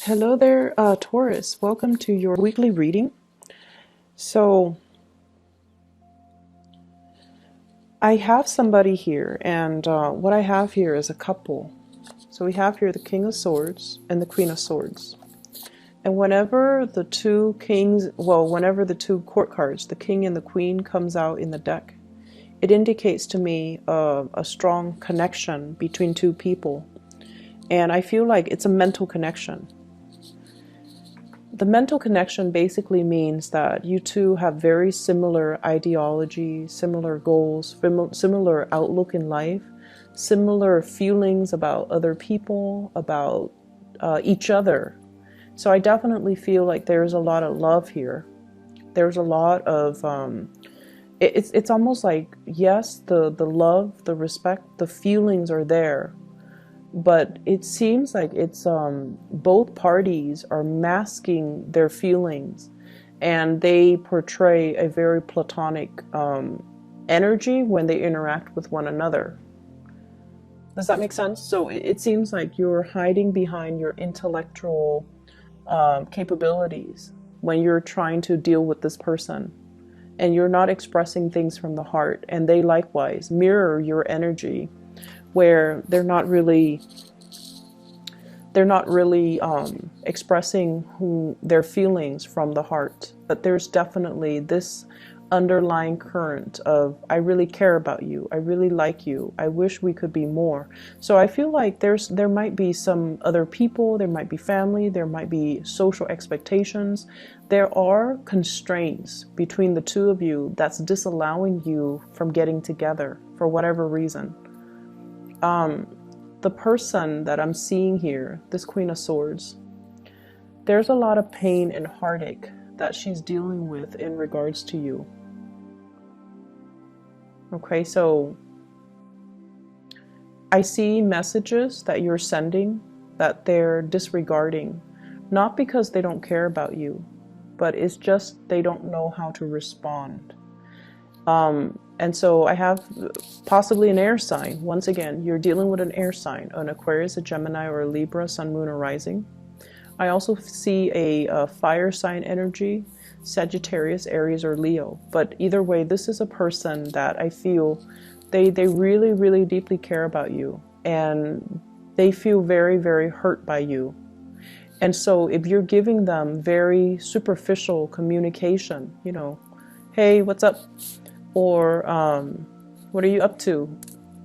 Hello there, Taurus. Welcome to your weekly reading. So, I have somebody here, and what I have here is a couple. So, we have here the King of Swords and the Queen of Swords. And whenever the two kings, whenever the two court cards, the King and the Queen, comes out in the deck, it indicates to me a strong connection between two people. And I feel like it's a mental connection. The mental connection basically means that you two have very similar ideology, similar goals, similar outlook in life, similar feelings about other people, about each other. So I definitely feel like there's a lot of love here. There's a lot of, it's almost like, yes, the love, the respect, the feelings are there. But it seems like it's both parties are masking their feelings, and they portray a very platonic energy when they interact with one another. Does that make sense? So it seems like you're hiding behind your intellectual capabilities when you're trying to deal with this person, and you're not expressing things from the heart, and they likewise mirror your energy, where they're not really expressing their feelings from the heart. But there's definitely this underlying current of, I really care about you, I really like you, I wish we could be more. So I feel like there might be some other people, there might be family, there might be social expectations. There are constraints between the two of you that's disallowing you from getting together for whatever reason. The person that I'm seeing here, this Queen of Swords, there's a lot of pain and heartache that she's dealing with in regards to you. Okay, so I see messages that you're sending that they're disregarding, not because they don't care about you, but it's just they don't know how to respond. And so I have possibly an air sign. Once again, you're dealing with an air sign, an Aquarius, a Gemini, or a Libra, Sun, Moon, or Rising. I also see a fire sign energy, Sagittarius, Aries, or Leo. But either way, this is a person that I feel they really, really deeply care about you. And they feel very, very hurt by you. And so if you're giving them very superficial communication, hey, what's up? Or what are you up to?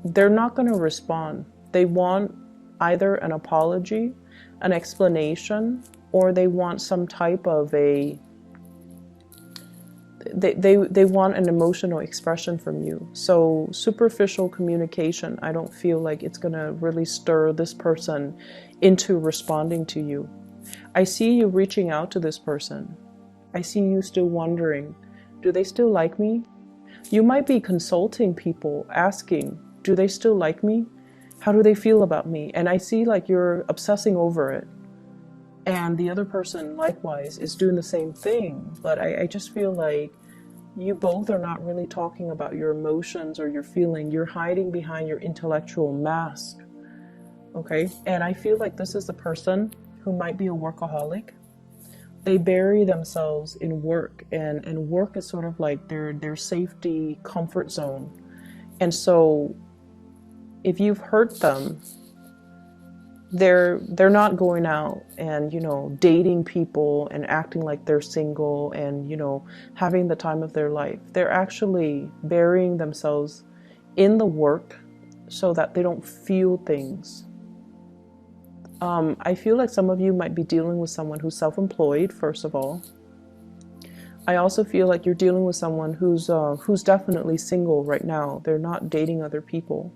They're not going to respond. They want either an apology, an explanation, or they want some type of they want an emotional expression from you. So superficial communication, I don't feel like it's going to really stir this person into responding to you. I see you reaching out to this person. I see you still wondering, do they still like me? You might be consulting people, asking, do they still like me? How do they feel about me? And I see like you're obsessing over it. And the other person likewise is doing the same thing. But I just feel like you both are not really talking about your emotions or your feeling. You're hiding behind your intellectual mask. Okay? And I feel like this is the person who might be a workaholic. They bury themselves in work, and work is sort of like their safety comfort zone. And so if you've hurt them, they're not going out and dating people and acting like they're single and having the time of their life. They're actually burying themselves in the work so that they don't feel things. I feel like some of you might be dealing with someone who's self-employed, first of all. I also feel like you're dealing with someone who's definitely single right now. They're not dating other people.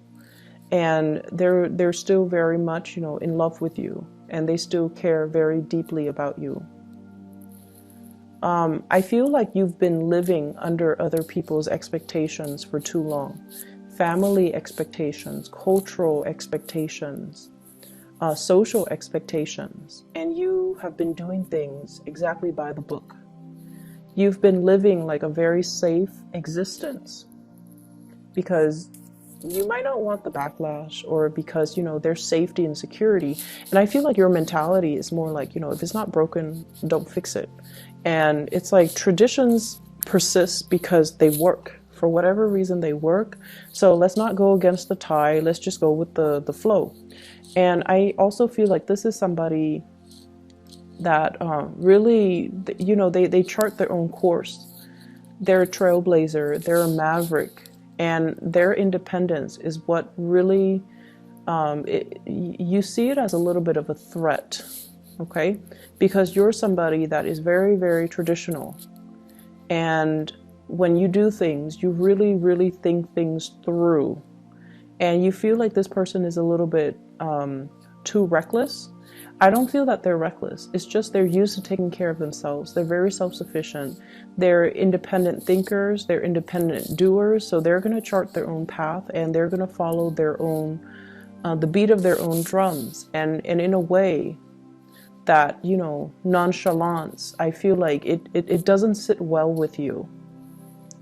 And they're still very much, in love with you. And they still care very deeply about you. I feel like you've been living under other people's expectations for too long. Family expectations, cultural expectations, social expectations, and you have been doing things exactly by the book. You've been living like a very safe existence because you might not want the backlash, or because, there's safety and security. And I feel like your mentality is more like, if it's not broken, don't fix it. And it's like traditions persist because they work. For whatever reason, they work. So let's not go against the tide. Let's just go with the flow. And I also feel like this is somebody that really, they chart their own course. They're a trailblazer, they're a maverick, and their independence is what really, you see it as a little bit of a threat, okay? Because you're somebody that is very, very traditional. And when you do things, you really, really think things through. And you feel like this person is a little bit too reckless. I don't feel that they're reckless. It's just they're used to taking care of themselves. They're very self-sufficient. They're independent thinkers. They're independent doers. So they're going to chart their own path, and they're going to follow their own, the beat of their own drums. And in a way that, nonchalance, I feel like it doesn't sit well with you.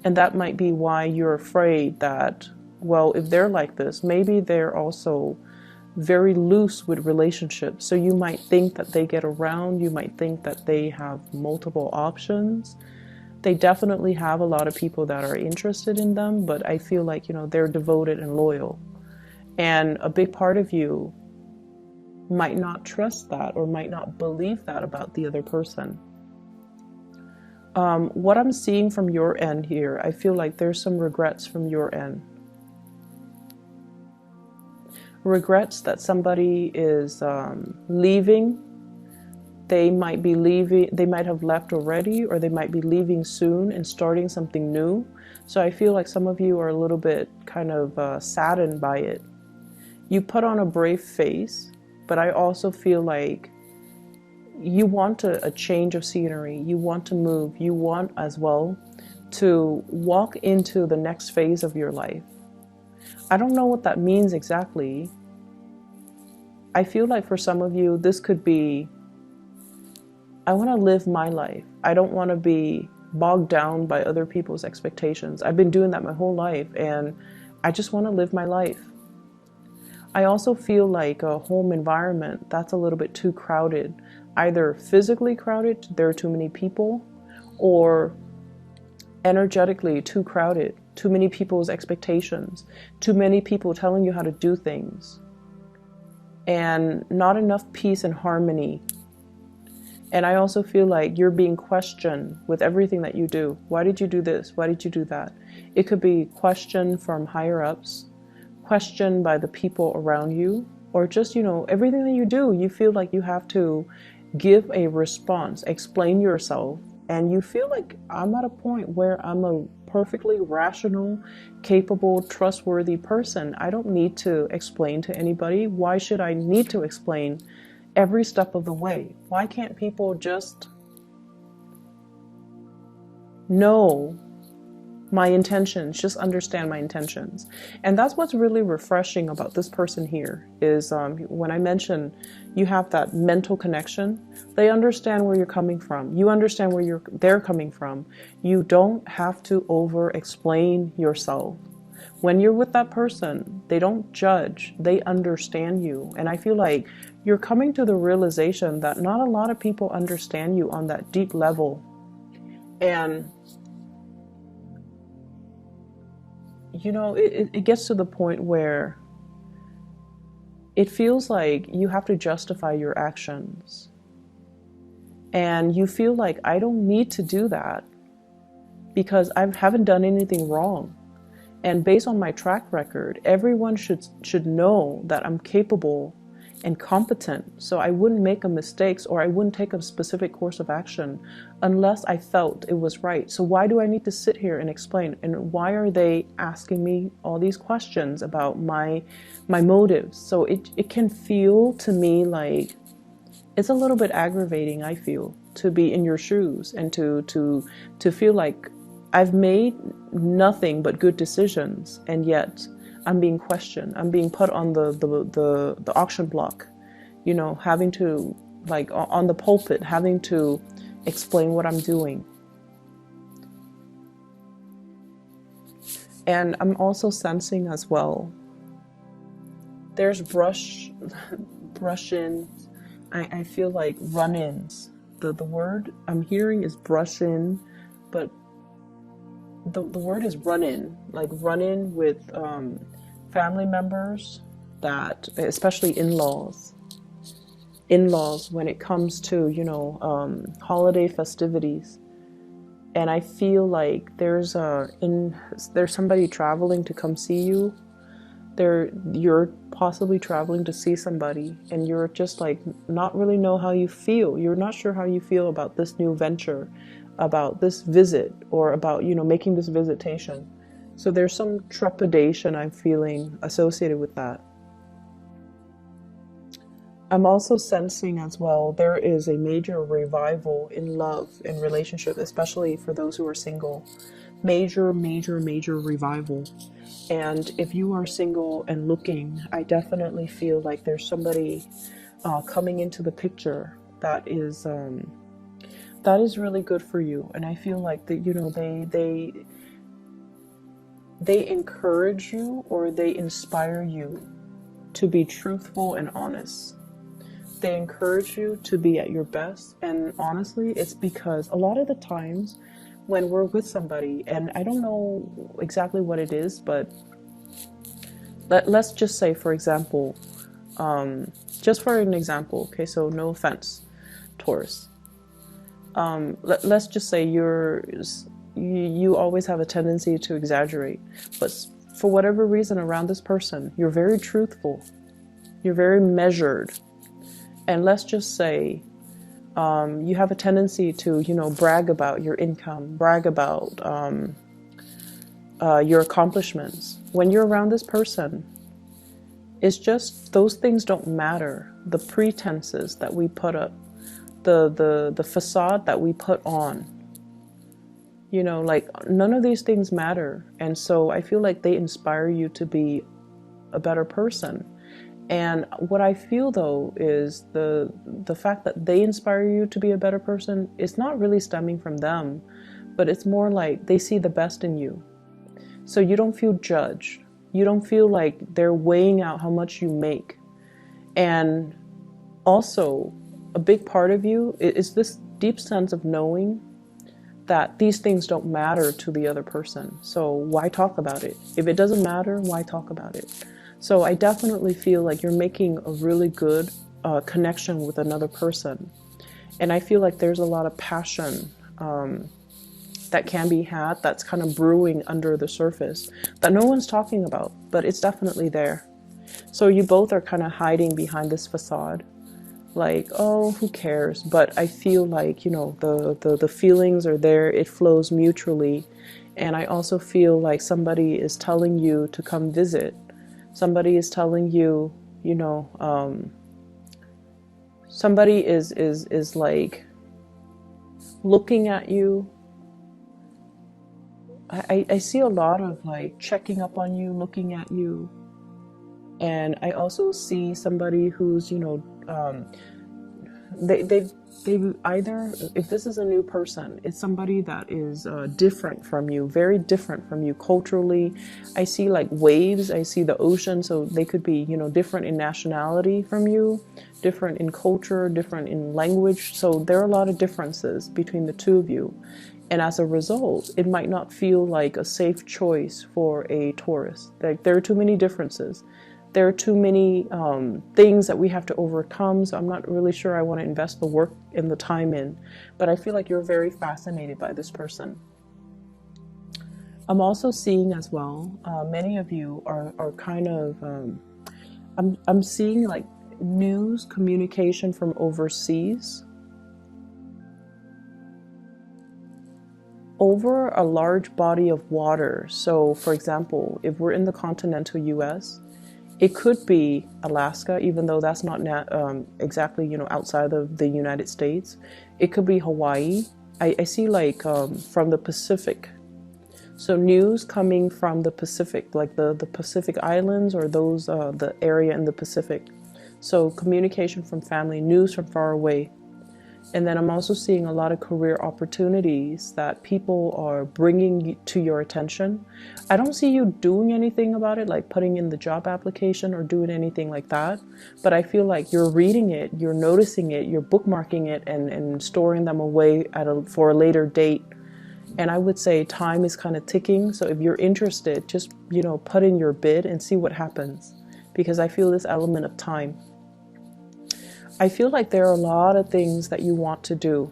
And that might be why you're afraid that, well, if they're like this, maybe they're also very loose with relationships. So you might think that they get around, you might think that they have multiple options. They definitely have a lot of people that are interested in them, but I feel like, they're devoted and loyal. And a big part of you might not trust that, or might not believe that about the other person. What I'm seeing from your end here, I feel like there's some regrets from your end. Regrets that somebody is leaving. They might be leaving, they might have left already, or they might be leaving soon and starting something new. So I feel like some of you are a little bit kind of saddened by it. You put on a brave face, but I also feel like you want a change of scenery. You want to move. You want as well to walk into the next phase of your life. I don't know what that means exactly. I feel like for some of you, this could be, I want to live my life. I don't want to be bogged down by other people's expectations. I've been doing that my whole life, and I just want to live my life. I also feel like a home environment that's a little bit too crowded, either physically crowded, there are too many people, or energetically too crowded, too many people's expectations, too many people telling you how to do things, and not enough peace and harmony. And I also feel like you're being questioned with everything that you do. Why did you do this? Why did you do that? It could be questioned from higher ups, questioned by the people around you, or just, everything that you do, you feel like you have to give a response, explain yourself. And you feel like, I'm at a point where I'm a perfectly rational, capable, trustworthy person. I don't need to explain to anybody. Why should I need to explain every step of the way? Why can't people just know my intentions, just understand my intentions? And that's what's really refreshing about this person here is when I mentioned you have that mental connection, they understand where you're coming from. You understand where they're coming from. You don't have to over explain yourself. When you're with that person, they don't judge, they understand you. And I feel like you're coming to the realization that not a lot of people understand you on that deep level. And it gets to the point where it feels like you have to justify your actions. And you feel like, I don't need to do that because I haven't done anything wrong. And based on my track record, everyone should know that I'm capable and competent. So I wouldn't make a mistake, or I wouldn't take a specific course of action unless I felt it was right. So why do I need to sit here and explain? And why are they asking me all these questions about my motives? So it can feel to me like it's a little bit aggravating, I feel, to be in your shoes and to feel like I've made nothing but good decisions, and yet I'm being questioned. I'm being put on the auction block, having to, like, on the pulpit, having to explain what I'm doing. And I'm also sensing as well, there's brush in. I feel like run-ins. The word I'm hearing is brush in, but the word is run in, like run in with family members, that especially in-laws when it comes to, holiday festivities. And I feel like there's somebody traveling to come see you. You're possibly traveling to see somebody, and you're just like not really know how you feel. You're not sure how you feel about this new venture, about this visit, or about making this visitation. So there's some trepidation I'm feeling associated with that. I'm also sensing as well there is a major revival in love in relationship, especially for those who are single. Major, major, major revival. And if you are single and looking, I definitely feel like there's somebody coming into the picture that is really good for you. And I feel like that they encourage you, or they inspire you to be truthful and honest. They encourage you to be at your best. And honestly, it's because a lot of the times when we're with somebody, and I don't know exactly what it is, but let's just say, for example, just for an example, okay, so no offense, Taurus. Let's just say you always have a tendency to exaggerate, but for whatever reason around this person, you're very truthful, you're very measured, and let's just say you have a tendency to, brag about your income, brag about your accomplishments. When you're around this person, it's just those things don't matter. The pretenses that we put up, the facade that we put on, like none of these things matter. And so I feel like they inspire you to be a better person. And what I feel though is the fact that they inspire you to be a better person, it's not really stemming from them, but it's more like they see the best in you. So you don't feel judged. You don't feel like they're weighing out how much you make. And also, a big part of you is this deep sense of knowing that these things don't matter to the other person. So why talk about it? If it doesn't matter, why talk about it? So I definitely feel like you're making a really good connection with another person. And I feel like there's a lot of passion that can be had, that's kind of brewing under the surface that no one's talking about, but it's definitely there. So you both are kind of hiding behind this facade, like, oh, who cares? But I feel like, the feelings are there, it flows mutually. And I also feel like somebody is telling you to come visit. Somebody is telling you, somebody is like looking at you. I see a lot of like checking up on you, looking at you. And I also see somebody who's, they either, if this is a new person, it's somebody that is different from you, very different from you culturally. I see like waves, I see the ocean, so they could be, different in nationality from you, different in culture, different in language. So there are a lot of differences between the two of you. And as a result, it might not feel like a safe choice for a Taurus. Like there are too many differences. There are too many things that we have to overcome, so I'm not really sure I want to invest the work and the time in. But I feel like you're very fascinated by this person. I'm also seeing as well, many of you are kind of, I'm seeing like news communication from overseas over a large body of water. So for example, if we're in the continental US, it could be Alaska, even though that's not exactly, outside of the United States. It could be Hawaii. I see like from the Pacific. So news coming from the Pacific, like the Pacific Islands, or those the area in the Pacific. So communication from family, news from far away. And then I'm also seeing a lot of career opportunities that people are bringing to your attention. I don't see you doing anything about it, like putting in the job application or doing anything like that. But I feel like you're reading it, you're noticing it, you're bookmarking it and storing them away for a later date. And I would say time is kind of ticking. So if you're interested, just, put in your bid and see what happens. Because I feel this element of time. I feel like there are a lot of things that you want to do,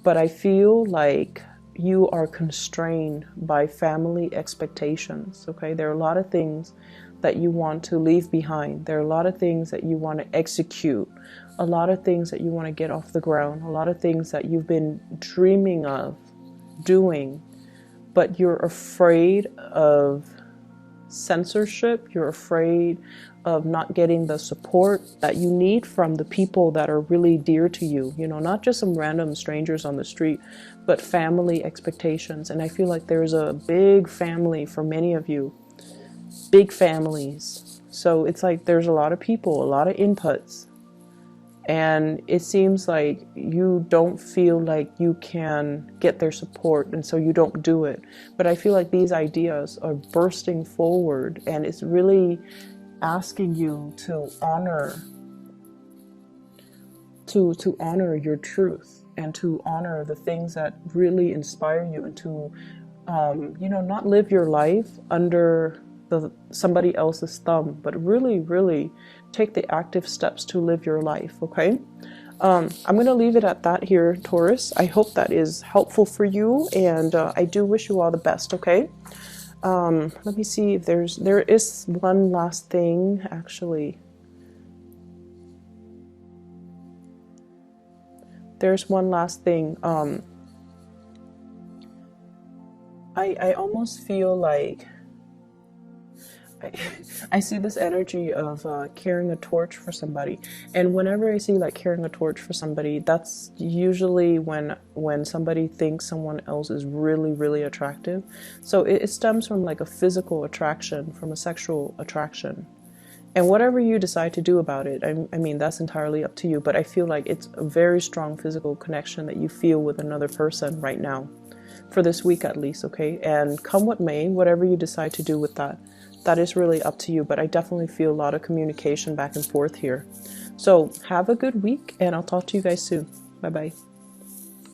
but I feel like you are constrained by family expectations, okay? There are a lot of things that you want to leave behind. There are a lot of things that you want to execute, a lot of things that you want to get off the ground, a lot of things that you've been dreaming of doing, but you're afraid of censorship, you're afraid of not getting the support that you need from the people that are really dear to you, not just some random strangers on the street, but family expectations. And I feel like there's a big family for many of you, big families. So it's like there's a lot of people, a lot of inputs. And it seems like you don't feel like you can get their support, and so you don't do it. But I feel like these ideas are bursting forward, and it's really asking you to honor your truth and to honor the things that really inspire you, and to not live your life under somebody else's thumb, but really take the active steps to live your life. Okay, I'm going to leave it at that here, Taurus. I hope that is helpful for you, and I do wish you all the best. Okay, let me see if there is one last thing. Actually, there's one last thing. I almost feel like I see this energy of carrying a torch for somebody, and whenever I see like carrying a torch for somebody, that's usually when somebody thinks someone else is really attractive. So it stems from like a physical attraction, from a sexual attraction, and whatever you decide to do about it, I mean that's entirely up to you. But I feel like it's a very strong physical connection that you feel with another person right now, for this week at least. Okay, and come what may, whatever you decide to do with that is really up to you, but I definitely feel a lot of communication back and forth here. So have a good week, and I'll talk to you guys soon. Bye-bye.